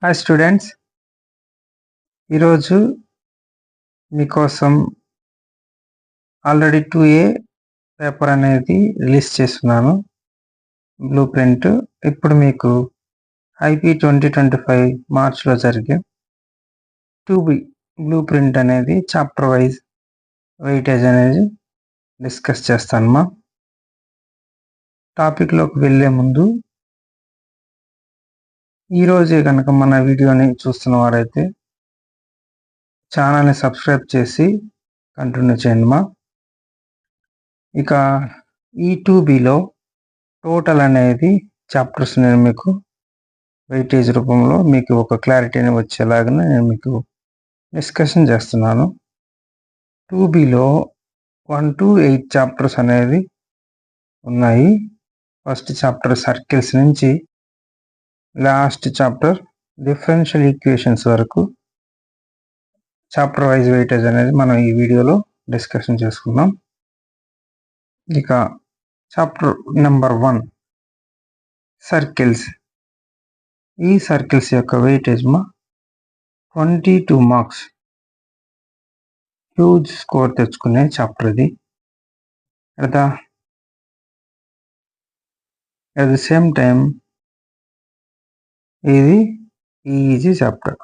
Hi students, ఈరోజు మీకోసం already 2A paper అనేది రిలీజ్ చేస్తున్నాను. బ్లూ ప్రింట్ ఇప్పుడు మీకు IP 2025 మార్చ్లో జరిగే 2B బ్లూ ప్రింట్ అనేది చాప్టర్ వైజ్ వెయిటేజ్ అనేది డిస్కస్ చేస్తానమ్మా. టాపిక్లోకి వెళ్ళే ముందు ఈరోజే కనుక మన వీడియోని చూస్తున్న వారైతే ఛానల్ని సబ్స్క్రైబ్ చేసి కంటిన్యూ చేయండి మా. ఇక ఈ 2Bలో టోటల్ అనేది చాప్టర్స్ నేను మీకు వెయిటేజ్ రూపంలో మీకు ఒక క్లారిటీని వచ్చేలాగా నేను మీకు డిస్కషన్ చేస్తున్నాను. 2Bలో 1 to 8 చాప్టర్స్ అనేది ఉన్నాయి. ఫస్ట్ చాప్టర్ సర్కిల్స్ నుంచి లాస్ట్ చాప్టర్ డిఫరెన్షియల్ ఈక్వేషన్స్ వరకు చాప్టర్ వైజ్ వెయిటేజ్ అనేది మనం ఈ వీడియోలో డిస్కషన్ చేసుకుందాం. ఇక చాప్టర్ నెంబర్ 1 సర్కిల్స్. ఈ సర్కిల్స్ యొక్క వెయిటేజ్ 22 మార్క్స్. హ్యూజ్ స్కోర్ తెచ్చుకునే చాప్టర్ ఇది. అట్ ద సేమ్ టైం ఇది easy chapter.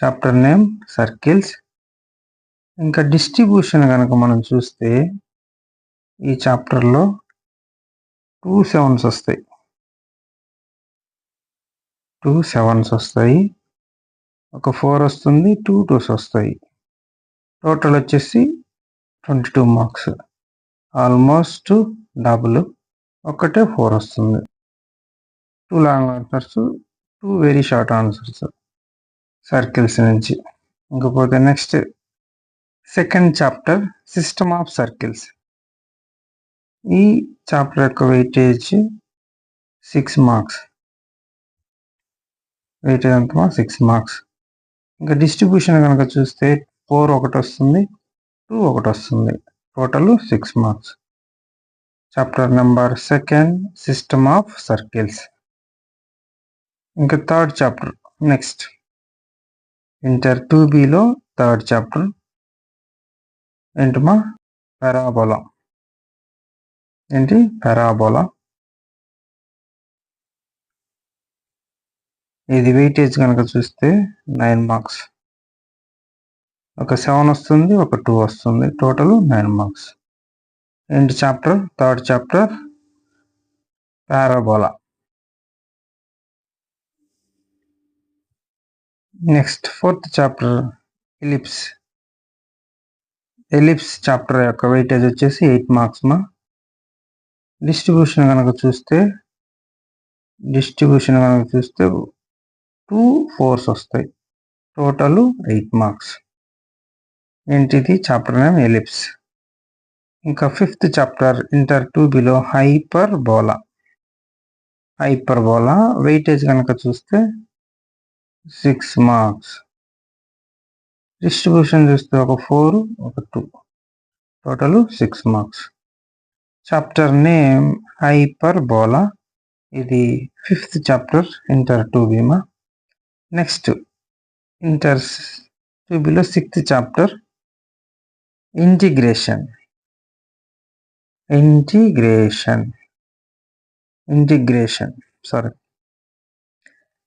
Chapter name circles. ఇంకా డిస్ట్రిబ్యూషన్ కనుక మనం చూస్తే ఈ చాప్టర్లో 2 7s వస్తాయి. 2 7s వస్తాయి, ఒక 4 వస్తుంది, 2 2s వస్తాయి. టోటల్ వచ్చేసి 22 మార్క్స్. Almost double. ఒకటే 4 వస్తుంది. 2 long answers, 2 very short answers circles నుంచి. ఇంకపోతే next second chapter system of circles. ఈ చాప్టర్ యొక్క వెయిటేజ్ 6 మార్క్స్. వెయిటేజ్ అంతా 6 మార్క్స్. ఇంకా డిస్ట్రిబ్యూషన్ కనుక చూస్తే 4 ఒకటి వస్తుంది, 2 ఒకటి వస్తుంది. Total 6 marks. Chapter number 2 system of circles. ఇంకా థర్డ్ చాప్టర్ నెక్స్ట్ ఇంటర్ 2Bలో థర్డ్ చాప్టర్ ఏంటమ్మా? పారాబోలా. ఏంటి? పారాబోలా. ఇది వెయిటేజ్ కనుక చూస్తే 9 మార్క్స్. ఒక 7 వస్తుంది, ఒక 2 వస్తుంది. Total 9 marks. ఏంటి chapter? Third chapter parabola. Next fourth chapter ellipse. Ellipse chapter యొక్క వెయిటేజ్ వచ్చేసి 8 మార్క్స్ మా. డిస్ట్రిబ్యూషన్ కనుక చూస్తే 2 4s వస్తాయి. Total 8 marks. ఏంటిది? Chapter name ellipse. ఇంకా ఫిఫ్త్ చాప్టర్ ఇంటర్ 2Bలో హైపర్బోలా. హైపర్బోలా వెయిటేజ్ కనుక చూస్తే 6 మార్క్స్. డిస్ట్రిబ్యూషన్ చూస్తే ఒక 4, ఒక 2. Total 6 marks. Chapter name hyperbola. ఇది ఫిఫ్త్ చాప్టర్ ఇంటర్ 2B మా. నెక్స్ట్ ఇంటర్ 2Bలో సిక్స్త్ చాప్టర్ ఇంటిగ్రేషన్.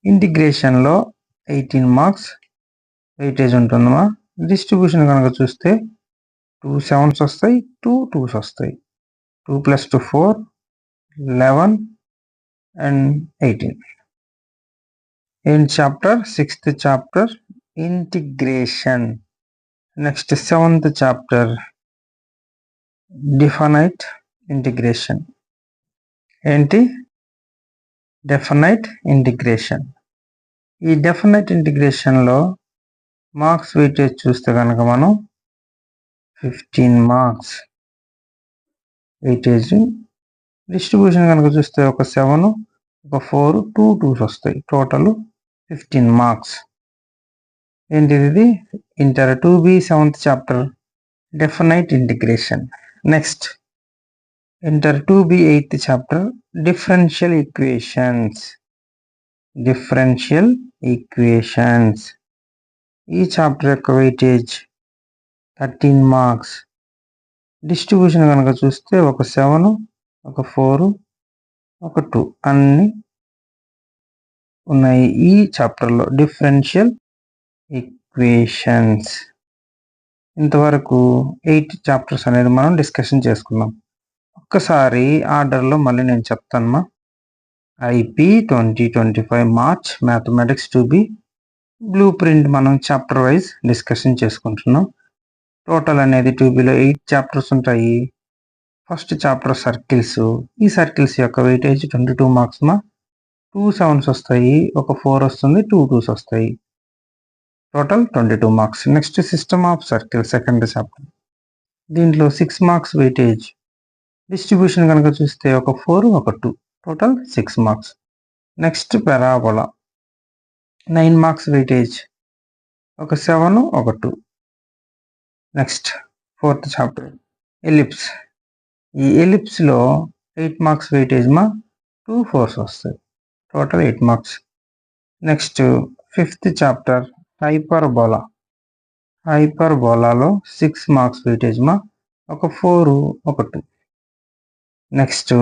ఇంటిగ్రేషన్లో 18 మార్క్స్ వెయిటేజ్ ఉంటుందమ్మా. డిస్ట్రిబ్యూషన్ కనుక చూస్తే 2 7s వస్తాయి, 2 2s వస్తాయి. 2 + 2 4, 11 and 18. ఏంటి చాప్టర్? Sixth chapter integration. Next seventh chapter definite integration. ఏంటి? Definite integration. ఈ డెఫినైట్ ఇంటిగ్రేషన్లో మార్క్స్ వెయిటేజ్ చూస్తే కనుక మనం 15 మార్క్స్ వెయిటేజ్. డిస్ట్రిబ్యూషన్ కనుక చూస్తే ఒక 7, ఒక 4, 2 2s వస్తాయి. Total 15 marks. ఏంటిది? Inter 2B seventh chapter definite integration. Next inter 2B eighth chapter differential equations. Differential equations. ఈ చాప్టర్ యొక్క వెయిటేజ్ 13 మార్క్స్. డిస్ట్రిబ్యూషన్ కనుక చూస్తే ఒక 7, ఒక 4, ఒక 2 అన్ని ఉన్నాయి ఈ చాప్టర్లో. Differential equations. ఇంతవరకు 8 చాప్టర్స్ అనేది మనం డిస్కషన్ చేసుకున్నాం. ఒక్కసారి ఆర్డర్లో మళ్ళీ నేను చెప్తానమ్మా. IP 2025 March mathematics 2B blue print మనం చాప్టర్ వైజ్ డిస్కషన్ చేసుకుంటున్నాం. టోటల్ అనేది 2Bలో 8 చాప్టర్స్ ఉంటాయి. First chapter circles. ఈ సర్కిల్స్ యొక్క వెయిటేజ్ 22 మార్క్స్ మా. 2 7s వస్తాయి, ఒక 4 వస్తుంది, 2 2s వస్తాయి. Total 22 marks. Next system of circle second chapter. దీంట్లో 6 మార్క్స్ వెయిటేజ్. డిస్ట్రిబ్యూషన్ కనుక చూస్తే ఒక 4, ఒక 2, total 6 marks. Next parabola 9 marks weightage, ఒక 7, ఒక 2. Next fourth chapter ellipse. ఈ ఎలిప్స్లో 8 మార్క్స్ వెయిటేజ్ మా. 2 4s వస్తాయి, total 8 marks. Next fifth chapter hyperbola. హైపర్బోలాలో 6 మార్క్స్ వెయిటేజ్ మా. ఒక 4, ఒక 2. Next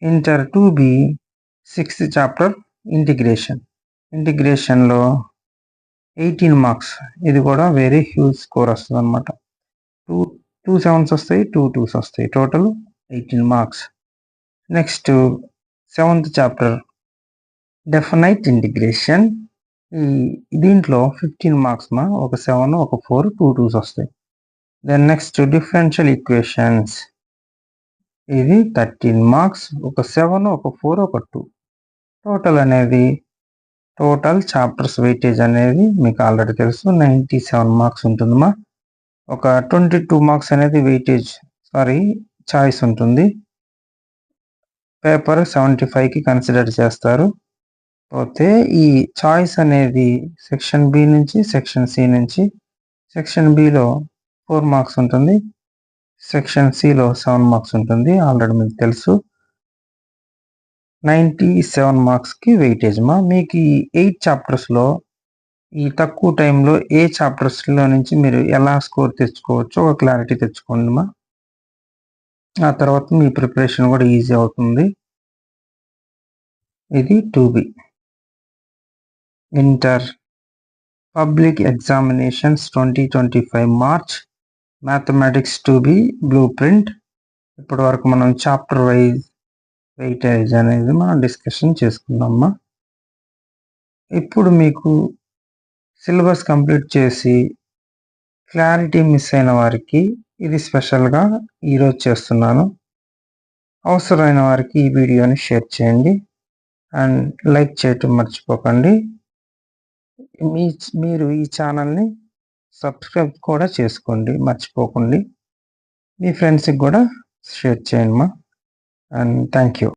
inter 2B 6th chapter integration. ఇంటిగ్రేషన్లో 18 మార్క్స్. ఇది కూడా వెరీ హ్యూజ్ స్కోర్ వస్తుంది అనమాట. 2 7s వస్తాయి, 2 2s వస్తాయి, total 18 marks. Next 7th chapter definite integration. దీంట్లో 15 మార్క్స్ మా. ఒక 7, ఒక 4, 2 2s వస్తాయి. Then next differential equations. ఇది 13 మార్క్స్, ఒక 7, ఒక 4, ఒక 2. టోటల్ అనేది టోటల్ చాప్టర్స్ వెయిటేజ్ అనేది మీకు ఆల్రెడీ తెలుసు, 97 మార్క్స్ ఉంటుందమ్మా. ఒక 22 మార్క్స్ అనేది వెయిటేజ్ చాయిస్ ఉంటుంది. పేపర్ 75కి కన్సిడర్ చేస్తారు. పోతే ఈ చాయిస్ అనేది సెక్షన్ బి నుంచి, సెక్షన్ సి నుంచి. సెక్షన్ బిలో 4 మార్క్స్ ఉంటుంది, సెక్షన్ సిలో 7 మార్క్స్ ఉంటుంది. ఆల్రెడీ మీకు తెలుసు. 97 మార్క్స్కి వెయిటేజ్ మా. మీకు ఈ 8 చాప్టర్స్లో ఈ తక్కువ టైంలో ఏ చాప్టర్స్లో నుంచి మీరు ఎలా స్కోర్ తెచ్చుకోవచ్చో ఒక క్లారిటీ తెచ్చుకోండి మా. ఆ తర్వాత మీ ప్రిపరేషన్ కూడా ఈజీ అవుతుంది. ఇది 2B inter public examinations 2025 March mathematics 2B blue print. ఇప్పటి వరకు మనం చాప్టర్ వైజ్ వెయిటేజ్ అనేది మనం డిస్కషన్ చేసుకున్నామా. ఇప్పుడు మీకు సిలబస్ కంప్లీట్ చేసి క్లారిటీ మిస్ అయిన వారికి ఇది స్పెషల్గా ఈరోజు చేస్తున్నాను. అవసరమైన వారికి ఈ వీడియోని షేర్ చేయండి అండ్ లైక్ చేయటం మర్చిపోకండి. మీరు ఈ ఛానల్ని సబ్స్క్రైబ్ కూడా చేసుకోండి మర్చిపోకండి. మీ ఫ్రెండ్స్కి కూడా షేర్ చేయండి మా. And thank you.